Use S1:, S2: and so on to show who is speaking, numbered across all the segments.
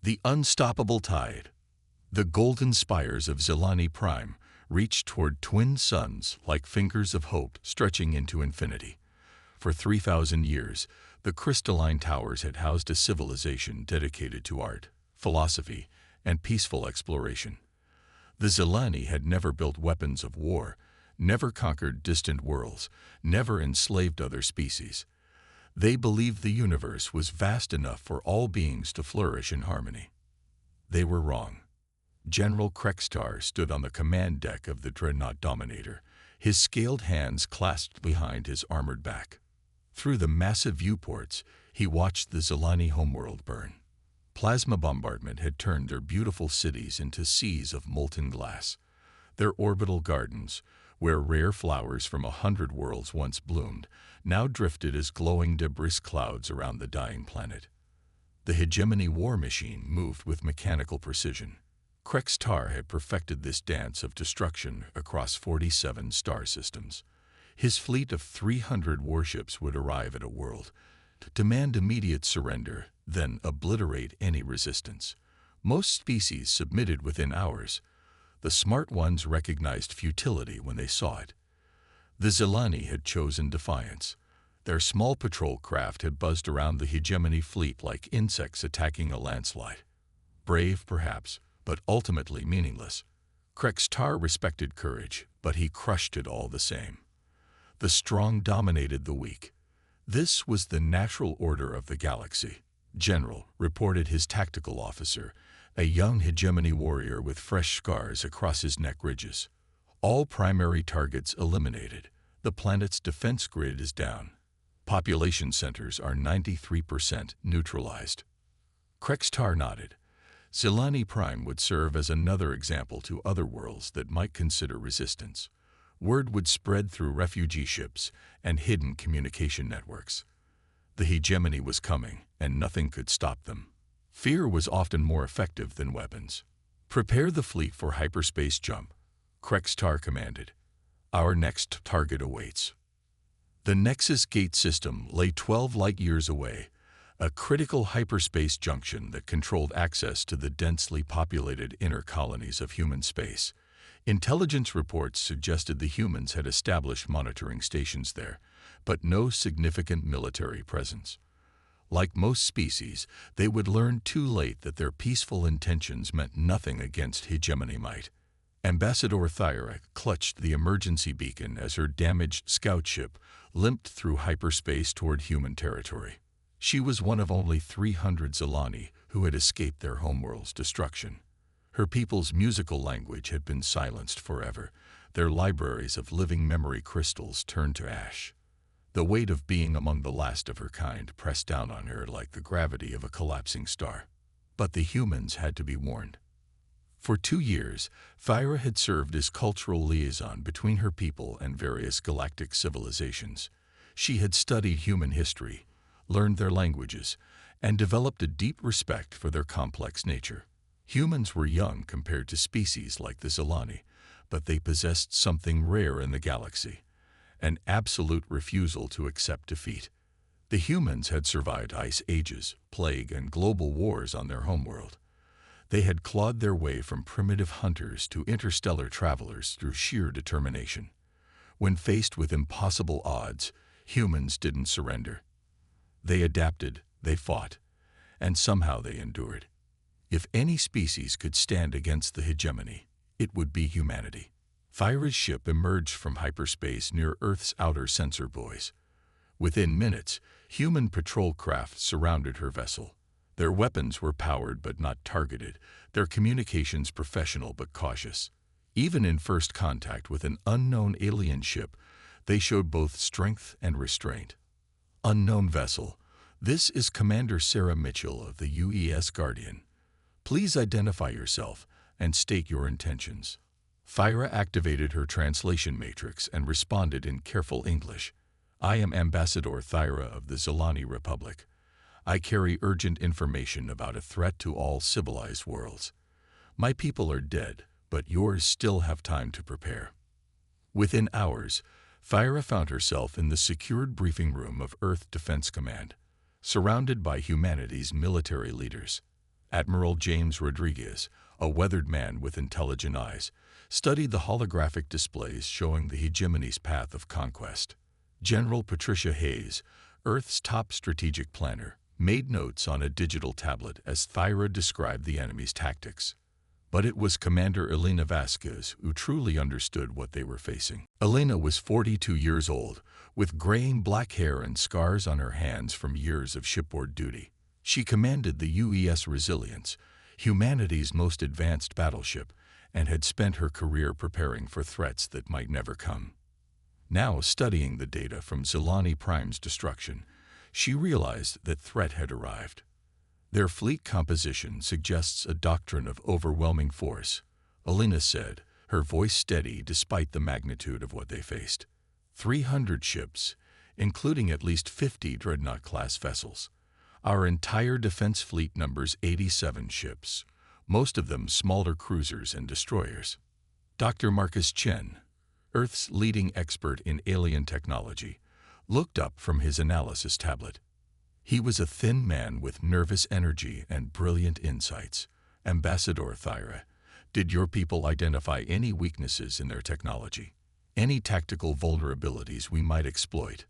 S1: The unstoppable tide. The golden spires of Zelani Prime reached toward twin suns like fingers of hope stretching into infinity. For 3,000 years, the crystalline towers had housed a civilization dedicated to art, philosophy, and peaceful exploration. The Zelani had never built weapons of war, never conquered distant worlds, never enslaved other species. They believed the universe was vast enough for all beings to flourish in harmony. They were wrong. General Krextar stood on the command deck of the dreadnought Dominator, his scaled hands clasped behind his armored back. Through the massive viewports, he watched the Zelani homeworld burn. Plasma bombardment had turned their beautiful cities into seas of molten glass. Their orbital gardens, where rare flowers from 100 worlds once bloomed, now drifted as glowing debris clouds around the dying planet. The hegemony war machine moved with mechanical precision. Krextar had perfected this dance of destruction across 47 star systems. His fleet of 300 warships would arrive at a world, demand immediate surrender, then obliterate any resistance. Most species submitted within hours. The smart ones recognized futility when they saw it. The Zelani had chosen defiance. Their small patrol craft had buzzed around the hegemony fleet like insects attacking a landslide. Brave, perhaps, but ultimately meaningless. Krextar respected courage, but he crushed it all the same. The strong dominated the weak. This was the natural order of the galaxy. General, reported his tactical officer, a young hegemony warrior with fresh scars across his neck ridges. All primary targets eliminated. The planet's defense grid is down. Population centers are 93% neutralized. Krextar nodded. Zelani Prime would serve as another example to other worlds that might consider resistance. Word would spread through refugee ships and hidden communication networks. The hegemony was coming, and nothing could stop them. Fear was often more effective than weapons. Prepare the fleet for hyperspace jump, Krextar commanded. Our next target awaits. The Nexus Gate system lay 12 light-years away, a critical hyperspace junction that controlled access to the densely populated inner colonies of human space. Intelligence reports suggested the humans had established monitoring stations there, but no significant military presence. Like most species, they would learn too late that their peaceful intentions meant nothing against hegemony might. Ambassador Thyra clutched the emergency beacon as her damaged scout ship limped through hyperspace toward human territory. She was one of only 300 Zelani who had escaped their homeworld's destruction. Her people's musical language had been silenced forever, their libraries of living memory crystals turned to ash. The weight of being among the last of her kind pressed down on her like the gravity of a collapsing star. But the humans had to be warned. For 2 years, Thyra had served as cultural liaison between her people and various galactic civilizations. She had studied human history, learned their languages, and developed a deep respect for their complex nature. Humans were young compared to species like the Zelani, but they possessed something rare in the galaxy: an absolute refusal to accept defeat. The humans had survived ice ages, plague, and global wars on their homeworld. They had clawed their way from primitive hunters to interstellar travelers through sheer determination. When faced with impossible odds, humans didn't surrender. They adapted, they fought, and somehow they endured. If any species could stand against the hegemony, it would be humanity. Thyra's ship emerged from hyperspace near Earth's outer sensor buoys. Within minutes, human patrol craft surrounded her vessel. Their weapons were powered but not targeted, their communications professional but cautious. Even in first contact with an unknown alien ship, they showed both strength and restraint. Unknown vessel, this is Commander Sarah Mitchell of the UES Guardian. Please identify yourself and state your intentions. Thyra activated her translation matrix and responded in careful English. I am Ambassador Thyra of the Zelani Republic. I carry urgent information about a threat to all civilized worlds. My people are dead, but yours still have time to prepare. Within hours, Thyra found herself in the secured briefing room of Earth Defense Command, surrounded by humanity's military leaders. Admiral James Rodriguez, a weathered man with intelligent eyes, studied the holographic displays showing the hegemony's path of conquest. General Patricia Hayes, Earth's top strategic planner, made notes on a digital tablet as Thyra described the enemy's tactics. But it was Commander Elena Vasquez who truly understood what they were facing. Elena was 42 years old, with graying black hair and scars on her hands from years of shipboard duty. She commanded the UES Resilience, humanity's most advanced battleship, and had spent her career preparing for threats that might never come. Now, studying the data from Zilani Prime's destruction, she realized that threat had arrived. Their fleet composition suggests a doctrine of overwhelming force, Elena said, her voice steady despite the magnitude of what they faced. 300 ships, including at least 50 Dreadnought-class vessels. Our entire defense fleet numbers 87 ships, most of them smaller cruisers and destroyers. Dr. Marcus Chen, Earth's leading expert in alien technology, looked up from his analysis tablet. He was a thin man with nervous energy and brilliant insights. Ambassador Thyra, did your people identify any weaknesses in their technology? Any tactical vulnerabilities we might exploit?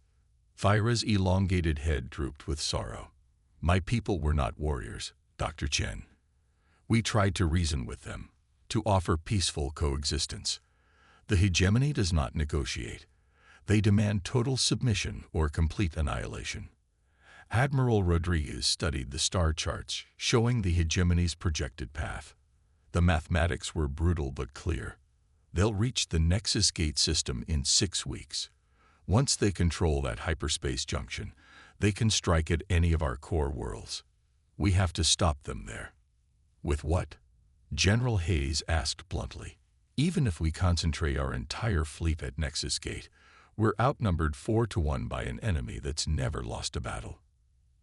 S1: Thyra's elongated head drooped with sorrow. My people were not warriors, Dr. Chen. We tried to reason with them, to offer peaceful coexistence. The hegemony does not negotiate. They demand total submission or complete annihilation. Admiral Rodriguez studied the star charts showing the hegemony's projected path. The mathematics were brutal but clear. They'll reach the Nexus Gate system in 6 weeks. Once they control that hyperspace junction, they can strike at any of our core worlds. We have to stop them there. With what? General Hayes asked bluntly. Even if we concentrate our entire fleet at Nexus Gate, we're outnumbered 4-1 by an enemy that's never lost a battle.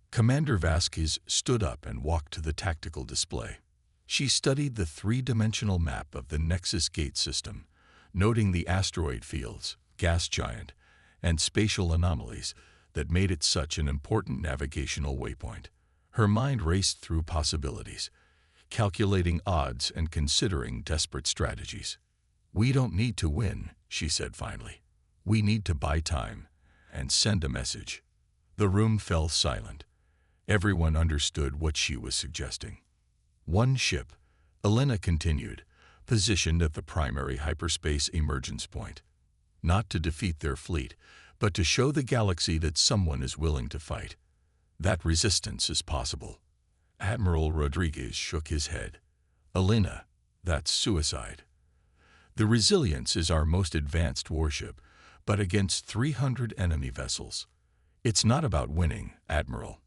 S1: Commander Vasquez stood up and walked to the tactical display. She studied the 3-dimensional map of the Nexus Gate system, noting the asteroid fields, gas giant, and spatial anomalies that made it such an important navigational waypoint. Her mind raced through possibilities, calculating odds and considering desperate strategies. We don't need to win, she said finally. We need to buy time and send a message. The room fell silent. Everyone understood what she was suggesting. One ship, Elena continued, positioned at the primary hyperspace emergence point. Not to defeat their fleet, but to show the galaxy that someone is willing to fight. That resistance is possible. Admiral Rodriguez shook his head. Elena, that's suicide. The Resilience is our most advanced warship, but against 300 enemy vessels. It's not about winning, Admiral.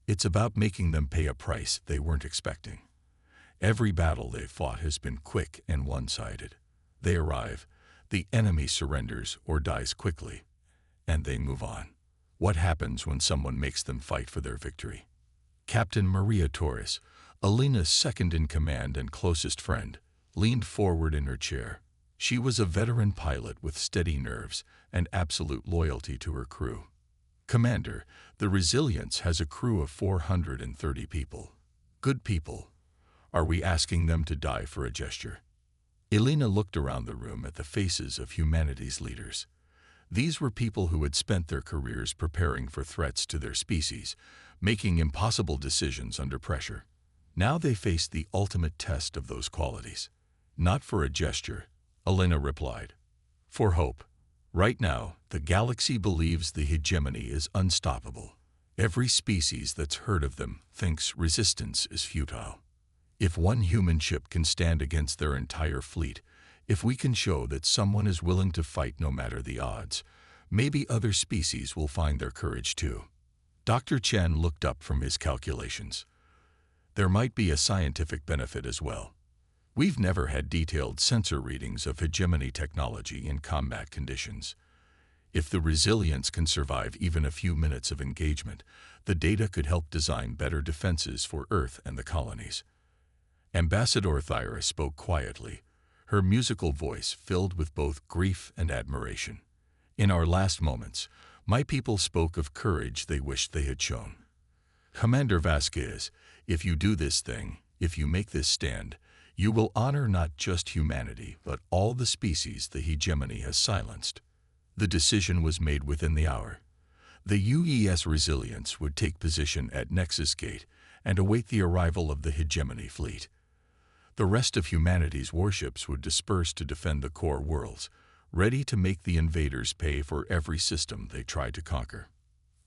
S1: It's about making them pay a price they weren't expecting. Every battle they've fought has been quick and one-sided. They arrive, the enemy surrenders or dies quickly, and they move on. What happens when someone makes them fight for their victory? Captain Maria Torres, Elena's second-in-command and closest friend, leaned forward in her chair. She was a veteran pilot with steady nerves and absolute loyalty to her crew. Commander, the Resilience has a crew of 430 people. Good people. Are we asking them to die for a gesture? Elena looked around the room at the faces of humanity's leaders. These were people who had spent their careers preparing for threats to their species, making impossible decisions under pressure. Now they faced the ultimate test of those qualities. Not for a gesture, Elena replied. For hope. Right now, the galaxy believes the hegemony is unstoppable. Every species that's heard of them thinks resistance is futile. If one human ship can stand against their entire fleet, if we can show that someone is willing to fight no matter the odds, maybe other species will find their courage too. Dr. Chen looked up from his calculations. There might be a scientific benefit as well. We've never had detailed sensor readings of hegemony technology in combat conditions. If the Resilience can survive even a few minutes of engagement, the data could help design better defenses for Earth and the colonies. Ambassador Thyra spoke quietly, her musical voice filled with both grief and admiration. In our last moments, my people spoke of courage they wished they had shown. Commander Vasquez, if you do this thing, If you make this stand, you will honor not just humanity, but all the species the hegemony has silenced. The decision was made within the hour. The UES Resilience would take position at Nexus Gate and await the arrival of the hegemony fleet. The rest of humanity's warships would disperse to defend the core worlds, ready to make the invaders pay for every system they tried to conquer.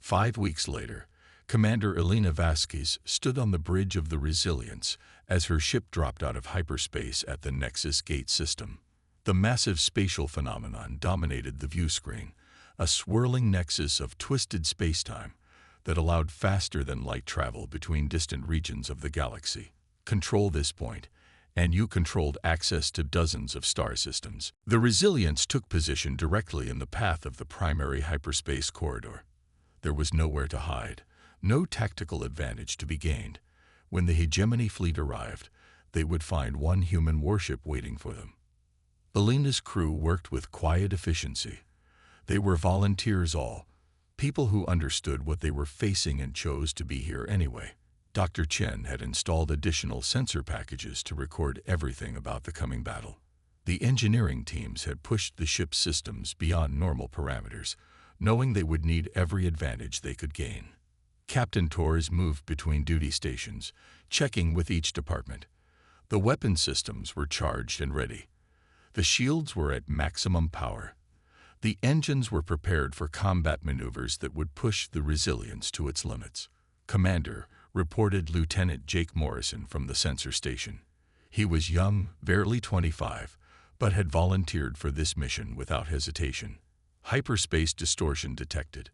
S1: 5 weeks later, Commander Elena Vasquez stood on the bridge of the Resilience as her ship dropped out of hyperspace at the Nexus Gate system. The massive spatial phenomenon dominated the view screen, a swirling nexus of twisted spacetime that allowed faster-than-light travel between distant regions of the galaxy. Control this point, and you controlled access to dozens of star systems. The Resilience took position directly in the path of the primary hyperspace corridor. There was nowhere to hide, no tactical advantage to be gained. When the hegemony fleet arrived, they would find one human warship waiting for them. Elena's crew worked with quiet efficiency. They were volunteers all, people who understood what they were facing and chose to be here anyway. Dr. Chen had installed additional sensor packages to record everything about the coming battle. The engineering teams had pushed the ship's systems beyond normal parameters, knowing they would need every advantage they could gain. Captain Torres moved between duty stations, checking with each department. The weapon systems were charged and ready. The shields were at maximum power. The engines were prepared for combat maneuvers that would push the Resilience to its limits. Commander, reported Lieutenant Jake Morrison from the sensor station. He was young, barely 25, but had volunteered for this mission without hesitation. Hyperspace distortion detected.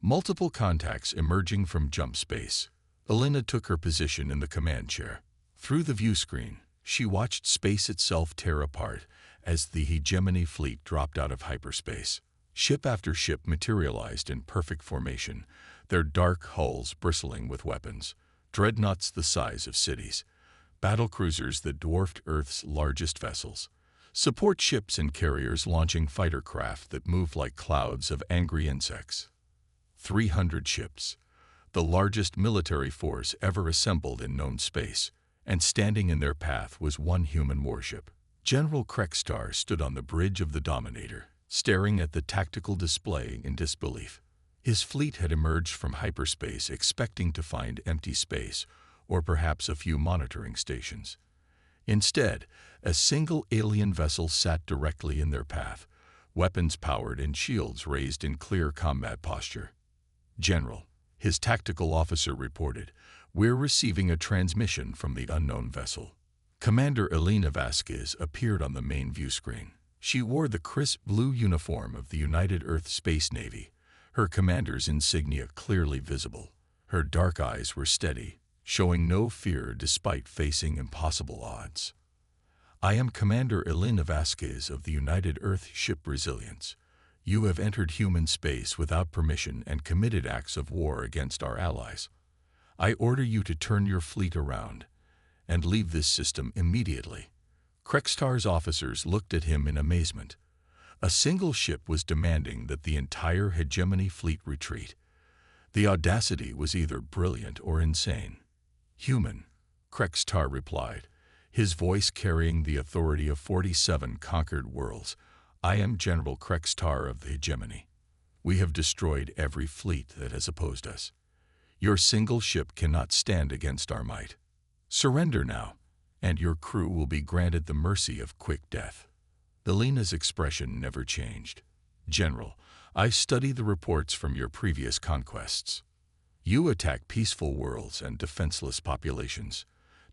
S1: Multiple contacts emerging from jump space. Elena took her position in the command chair. Through the view screen, she watched space itself tear apart as the hegemony fleet dropped out of hyperspace. Ship after ship materialized in perfect formation, their dark hulls bristling with weapons, dreadnoughts the size of cities, battlecruisers that dwarfed Earth's largest vessels, support ships and carriers launching fighter craft that moved like clouds of angry insects. 300 ships, the largest military force ever assembled in known space, and standing in their path was one human warship. General Krextar stood on the bridge of the Dominator, staring at the tactical display in disbelief. His fleet had emerged from hyperspace expecting to find empty space, or perhaps a few monitoring stations. Instead, a single alien vessel sat directly in their path, weapons powered and shields raised in clear combat posture. General, his tactical officer reported, "We're receiving a transmission from the unknown vessel." Commander Elena Vasquez appeared on the main view screen. She wore the crisp blue uniform of the United Earth Space Navy, her commander's insignia clearly visible. Her dark eyes were steady, showing no fear despite facing impossible odds. "I am Commander Elena Vasquez of the United Earth Ship Resilience. You have entered human space without permission and committed acts of war against our allies. I order you to turn your fleet around and leave this system immediately." Krextar's officers looked at him in amazement. A single ship was demanding that the entire hegemony fleet retreat. The audacity was either brilliant or insane. "Human," Krextar replied, his voice carrying the authority of 47 conquered worlds. "I am General Krextar of the hegemony. We have destroyed every fleet that has opposed us. Your single ship cannot stand against our might. Surrender now, and your crew will be granted the mercy of quick death." Elena's expression never changed. "General, I study the reports from your previous conquests. You attack peaceful worlds and defenseless populations.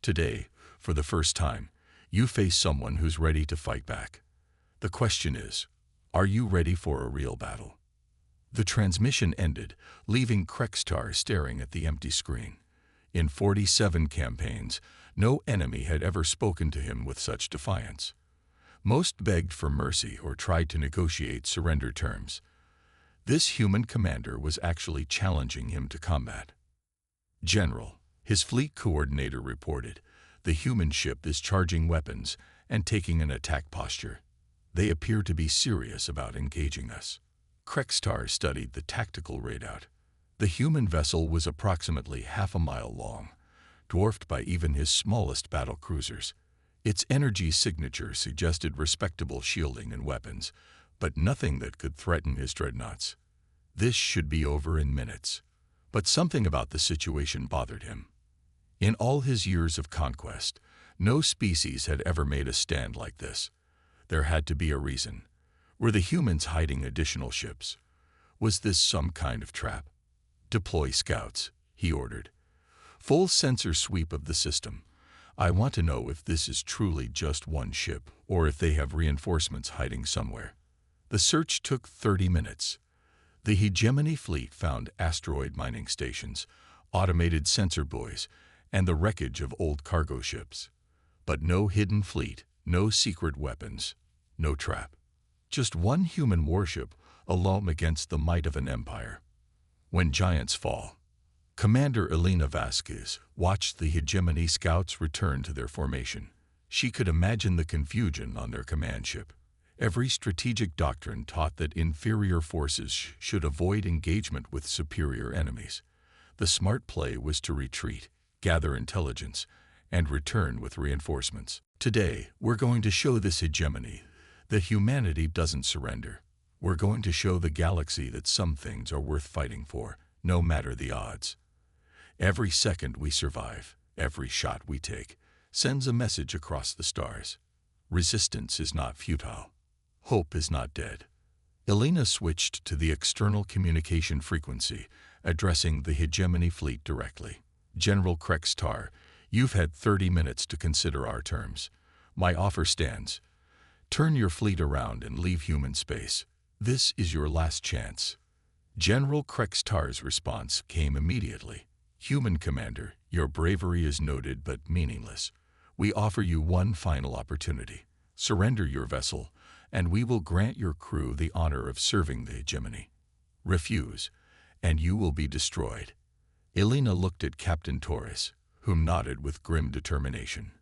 S1: Today, for the first time, you face someone who's ready to fight back. The question is, are you ready for a real battle?" The transmission ended, leaving Krextar staring at the empty screen. In 47 campaigns, no enemy had ever spoken to him with such defiance. Most begged for mercy or tried to negotiate surrender terms. This human commander was actually challenging him to combat. "General," his fleet coordinator reported, "the human ship is charging weapons and taking an attack posture. They appear to be serious about engaging us." Krextar studied the tactical readout. The human vessel was approximately half a mile long, dwarfed by even his smallest battle cruisers. Its energy signature suggested respectable shielding and weapons, but nothing that could threaten his dreadnoughts. This should be over in minutes. But something about the situation bothered him. In all his years of conquest, no species had ever made a stand like this. There had to be a reason. Were the humans hiding additional ships? Was this some kind of trap? "Deploy scouts," he ordered. "Full sensor sweep of the system. I want to know if this is truly just one ship or if they have reinforcements hiding somewhere." The search took 30 minutes. The hegemony fleet found asteroid mining stations, automated sensor buoys, and the wreckage of old cargo ships. But no hidden fleet, no secret weapons, no trap. Just one human warship alone against the might of an empire. When giants fall. Commander Elena Vasquez watched the hegemony scouts return to their formation. She could imagine the confusion on their command ship. Every strategic doctrine taught that inferior forces should avoid engagement with superior enemies. The smart play was to retreat, gather intelligence, and return with reinforcements. Today, we're going to show this hegemony that humanity doesn't surrender. We're going to show the galaxy that some things are worth fighting for, no matter the odds. Every second we survive, every shot we take, sends a message across the stars. Resistance is not futile. Hope is not dead. Elena switched to the external communication frequency, addressing the hegemony fleet directly. "General Krextar, you've had 30 minutes to consider our terms. My offer stands. Turn your fleet around and leave human space. This is your last chance." General Krextar's response came immediately. "Human commander, your bravery is noted but meaningless. We offer you one final opportunity. Surrender your vessel, and we will grant your crew the honor of serving the hegemony. Refuse, and you will be destroyed." Elena looked at Captain Torres, whom nodded with grim determination.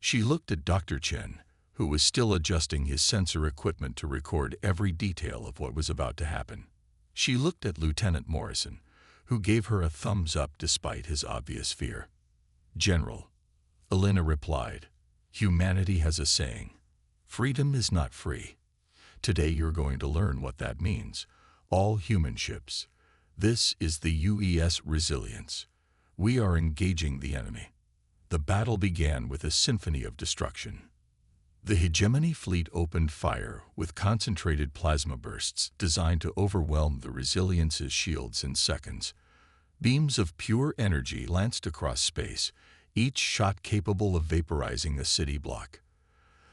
S1: She looked at Dr. Chen, who was still adjusting his sensor equipment to record every detail of what was about to happen. She looked at Lieutenant Morrison, who gave her a thumbs up despite his obvious fear. "General," Elena replied, "humanity has a saying. Freedom is not free. Today you're going to learn what that means. All human ships. This is the UES Resilience. We are engaging the enemy." The battle began with a symphony of destruction. The hegemony fleet opened fire with concentrated plasma bursts designed to overwhelm the Resilience's shields in seconds. Beams of pure energy lanced across space, each shot capable of vaporizing a city block.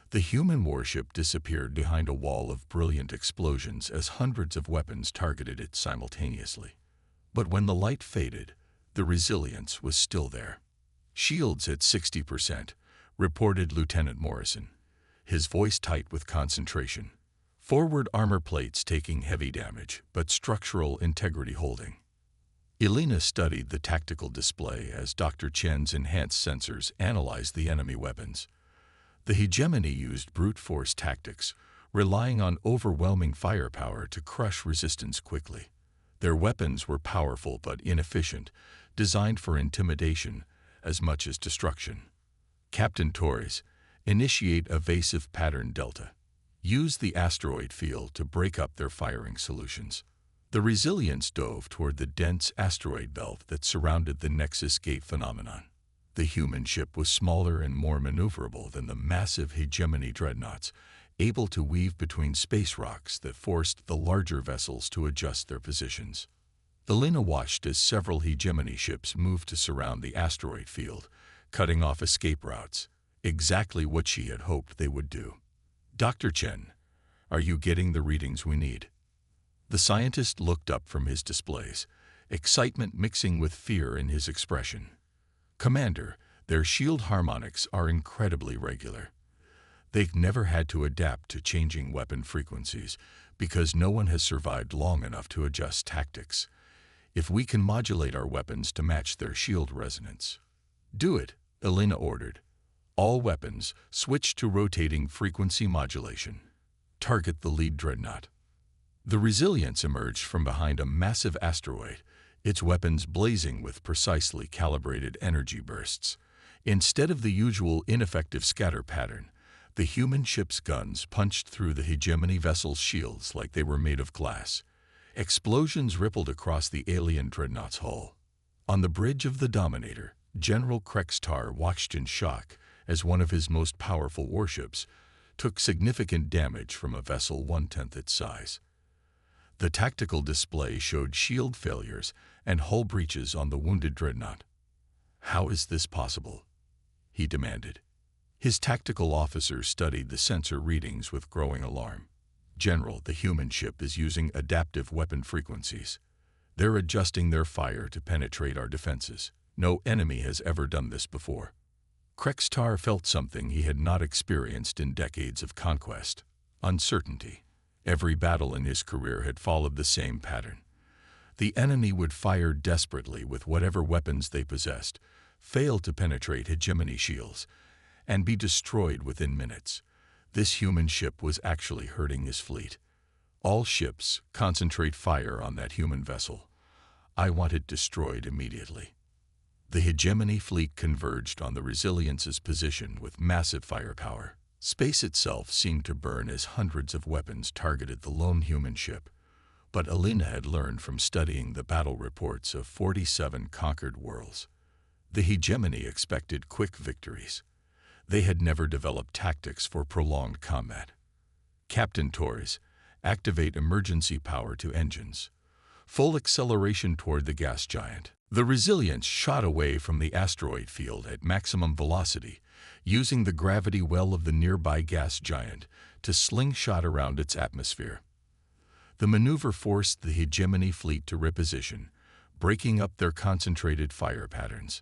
S1: The human warship disappeared behind a wall of brilliant explosions as hundreds of weapons targeted it simultaneously. But when the light faded, the Resilience was still there. "Shields at 60%, reported Lieutenant Morrison, his voice tight with concentration. "Forward armor plates taking heavy damage, but structural integrity holding." Elena studied the tactical display as Dr. Chen's enhanced sensors analyzed the enemy weapons. The hegemony used brute force tactics, relying on overwhelming firepower to crush resistance quickly. Their weapons were powerful but inefficient, designed for intimidation as much as destruction. "Captain Torres, initiate evasive pattern delta. Use the asteroid field to break up their firing solutions." The Resilience dove toward the dense asteroid belt that surrounded the Nexus Gate phenomenon. The human ship was smaller and more maneuverable than the massive hegemony dreadnoughts, able to weave between space rocks that forced the larger vessels to adjust their positions. Elena watched as several hegemony ships moved to surround the asteroid field, cutting off escape routes, exactly what she had hoped they would do. "Dr. Chen, are you getting the readings we need?" The scientist looked up from his displays, excitement mixing with fear in his expression. "Commander, their shield harmonics are incredibly regular. They've never had to adapt to changing weapon frequencies because no one has survived long enough to adjust tactics. If we can modulate our weapons to match their shield resonance." "Do it," Elena ordered. "All weapons, switch to rotating frequency modulation. Target the lead dreadnought." The Resilience emerged from behind a massive asteroid, its weapons blazing with precisely calibrated energy bursts. Instead of the usual ineffective scatter pattern, the human ship's guns punched through the hegemony vessel's shields like they were made of glass. Explosions rippled across the alien dreadnought's hull. On the bridge of the Dominator, General Krextar watched in shock as one of his most powerful warships took significant damage from a vessel one-tenth its size. The tactical display showed shield failures and hull breaches on the wounded dreadnought. "How is this possible?" he demanded. His tactical officer studied the sensor readings with growing alarm. "General, the human ship is using adaptive weapon frequencies. They're adjusting their fire to penetrate our defenses. No enemy has ever done this before." Krextar felt something he had not experienced in decades of conquest: uncertainty. Every battle in his career had followed the same pattern. The enemy would fire desperately with whatever weapons they possessed, fail to penetrate hegemony shields, and be destroyed within minutes. This human ship was actually hurting his fleet. "All ships, concentrate fire on that human vessel. I want it destroyed immediately." The hegemony fleet converged on the Resilience's position with massive firepower. Space itself seemed to burn as hundreds of weapons targeted the lone human ship. But Alina had learned from studying the battle reports of 47 conquered worlds. The hegemony expected quick victories. They had never developed tactics for prolonged combat. "Captain Torres, activate emergency power to engines. Full acceleration toward the gas giant." The Resilience shot away from the asteroid field at maximum velocity, using the gravity well of the nearby gas giant to slingshot around its atmosphere. The maneuver forced the hegemony fleet to reposition, breaking up their concentrated fire patterns.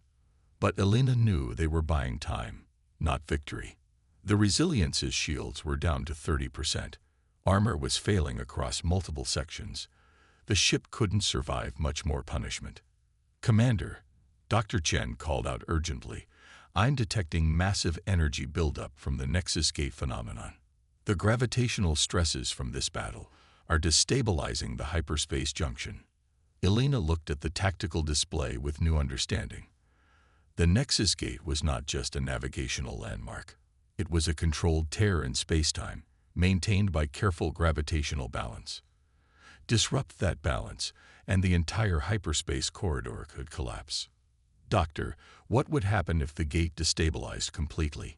S1: But Alina knew they were buying time, not victory. The Resilience's shields were down to 30%. Armor was failing across multiple sections. The ship couldn't survive much more punishment. "Commander," Dr. Chen called out urgently, "I'm detecting massive energy buildup from the Nexus Gate phenomenon. The gravitational stresses from this battle are destabilizing the hyperspace junction." Elena looked at the tactical display with new understanding. The Nexus Gate was not just a navigational landmark. It was a controlled tear in spacetime, maintained by careful gravitational balance. Disrupt that balance, and the entire hyperspace corridor could collapse. "Doctor, what would happen if the gate destabilized completely?"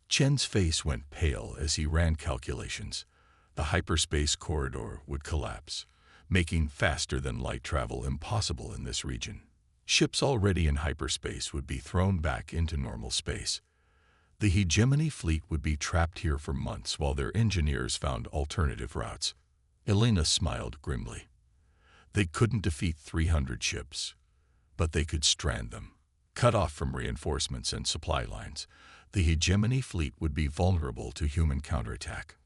S1: Chen's face went pale as he ran calculations. The hyperspace corridor would collapse, making faster-than-light travel impossible in this region. Ships already in hyperspace would be thrown back into normal space. The hegemony fleet would be trapped here for months while their engineers found alternative routes. Elena smiled grimly. They couldn't defeat 300 ships, but they could strand them. Cut off from reinforcements and supply lines, the hegemony fleet would be vulnerable to human counterattack.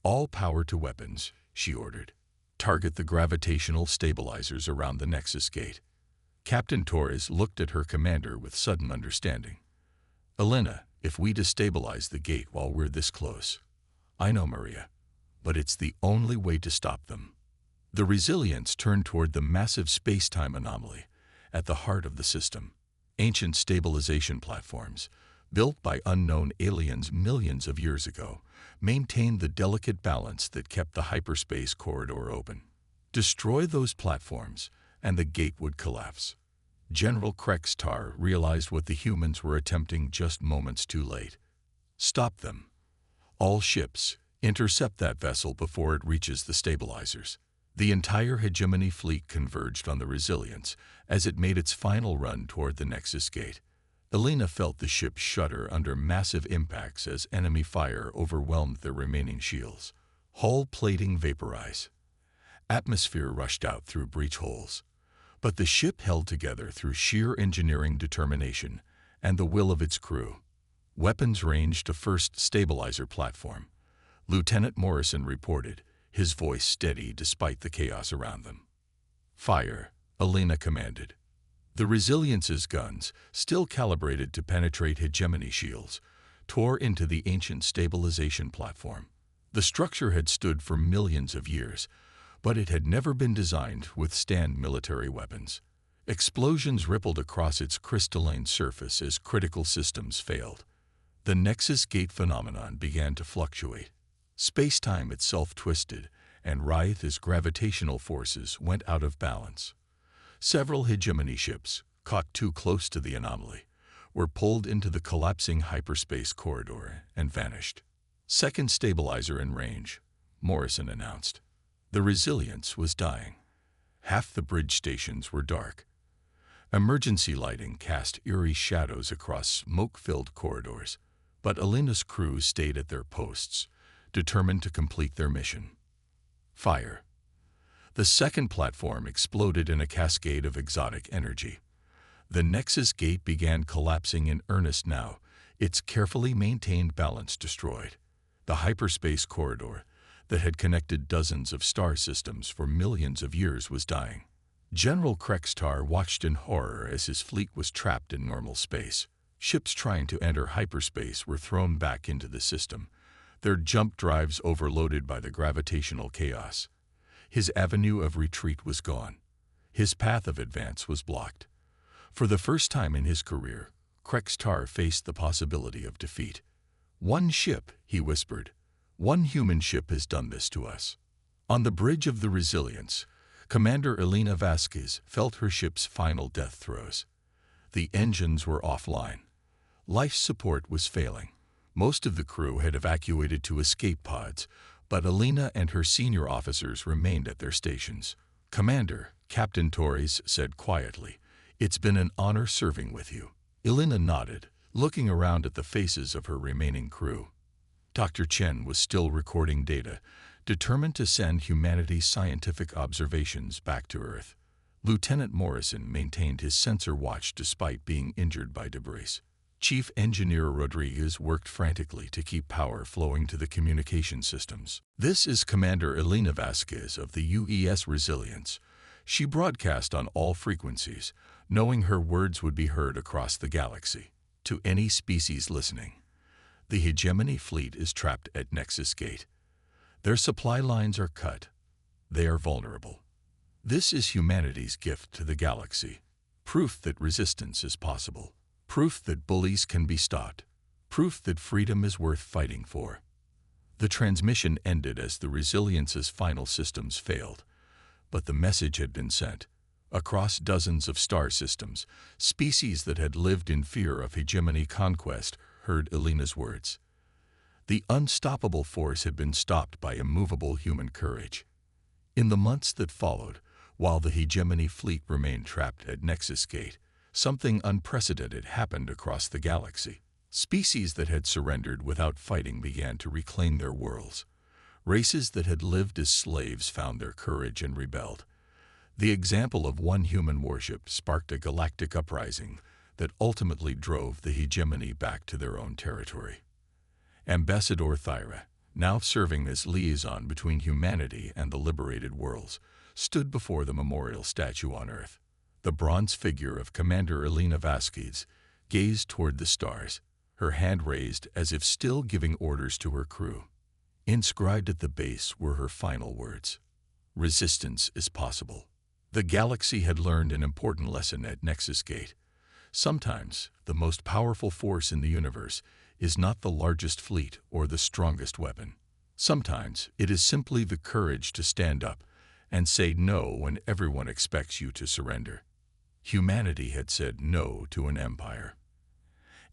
S1: "All power to weapons," she ordered. "Target the gravitational stabilizers around the Nexus Gate." Captain Torres looked at her commander with sudden understanding. "Elena, if we destabilize the gate while we're this close..." "I know, Maria, but it's the only way to stop them." The Resilience turned toward the massive space-time anomaly at the heart of the system. Ancient stabilization platforms, built by unknown aliens millions of years ago, maintained the delicate balance that kept the hyperspace corridor open. Destroy those platforms, and the gate would collapse. General Krextar realized what the humans were attempting just moments too late. "Stop them. All ships, intercept that vessel before it reaches the stabilizers." The entire hegemony fleet converged on the Resilience as it made its final run toward the Nexus Gate. Elena felt the ship shudder under massive impacts as enemy fire overwhelmed their remaining shields. Hull plating vaporize. Atmosphere rushed out through breach holes. But the ship held together through sheer engineering determination and the will of its crew. Weapons ranged to first stabilizer platform. Lieutenant Morrison reported, his voice steady despite the chaos around them. "Fire," Elena commanded. The Resilience's guns, still calibrated to penetrate hegemony shields, tore into the ancient stabilization platform. The structure had stood for millions of years, but it had never been designed to withstand military weapons. Explosions rippled across its crystalline surface as critical systems failed. The Nexus Gate phenomenon began to fluctuate. Space-time itself twisted and writhed as gravitational forces went out of balance. Several hegemony ships, caught too close to the anomaly, were pulled into the collapsing hyperspace corridor and vanished. Second stabilizer in range, Morrison announced. The Resilience was dying. Half the bridge stations were dark. Emergency lighting cast eerie shadows across smoke-filled corridors, but Alina's crew stayed at their posts, determined to complete their mission. Fire. The second platform exploded in a cascade of exotic energy. The Nexus Gate began collapsing in earnest now, its carefully maintained balance destroyed. The hyperspace corridor that had connected dozens of star systems for millions of years was dying. General Krextar watched in horror as his fleet was trapped in normal space. Ships trying to enter hyperspace were thrown back into the system, their jump drives overloaded by the gravitational chaos. His avenue of retreat was gone. His path of advance was blocked. For the first time in his career, Krextar faced the possibility of defeat. "One ship," he whispered. "One human ship has done this to us." On the bridge of the Resilience, Commander Elena Vasquez felt her ship's final death throes. The engines were offline. Life support was failing. Most of the crew had evacuated to escape pods, but Elena and her senior officers remained at their stations. "Commander," Captain Torres said quietly, "it's been an honor serving with you." Elena nodded, looking around at the faces of her remaining crew. Dr. Chen was still recording data, determined to send humanity's scientific observations back to Earth. Lieutenant Morrison maintained his sensor watch despite being injured by debris. Chief Engineer Rodriguez worked frantically to keep power flowing to the communication systems. "This is Commander Elena Vasquez of the UES Resilience." She broadcast on all frequencies, knowing her words would be heard across the galaxy. "To any species listening, the hegemony fleet is trapped at Nexus Gate. Their supply lines are cut. They are vulnerable. This is humanity's gift to the galaxy. Proof that resistance is possible. Proof that bullies can be stopped. Proof that freedom is worth fighting for." The transmission ended as the Resilience's final systems failed, but the message had been sent. Across dozens of star systems, species that had lived in fear of hegemony conquest heard Elena's words. The unstoppable force had been stopped by immovable human courage. In the months that followed, while the hegemony fleet remained trapped at Nexus Gate, something unprecedented happened across the galaxy. Species that had surrendered without fighting began to reclaim their worlds. Races that had lived as slaves found their courage and rebelled. The example of one human warship sparked a galactic uprising that ultimately drove the hegemony back to their own territory. Ambassador Thyra, now serving as liaison between humanity and the liberated worlds, stood before the memorial statue on Earth. The bronze figure of Commander Elena Vasquez gazed toward the stars, her hand raised as if still giving orders to her crew. Inscribed at the base were her final words: "Resistance is possible." The galaxy had learned an important lesson at Nexus Gate. Sometimes the most powerful force in the universe is not the largest fleet or the strongest weapon. Sometimes it is simply the courage to stand up and say no when everyone expects you to surrender. Humanity had said no to an empire.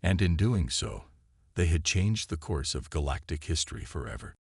S1: And in doing so, they had changed the course of galactic history forever.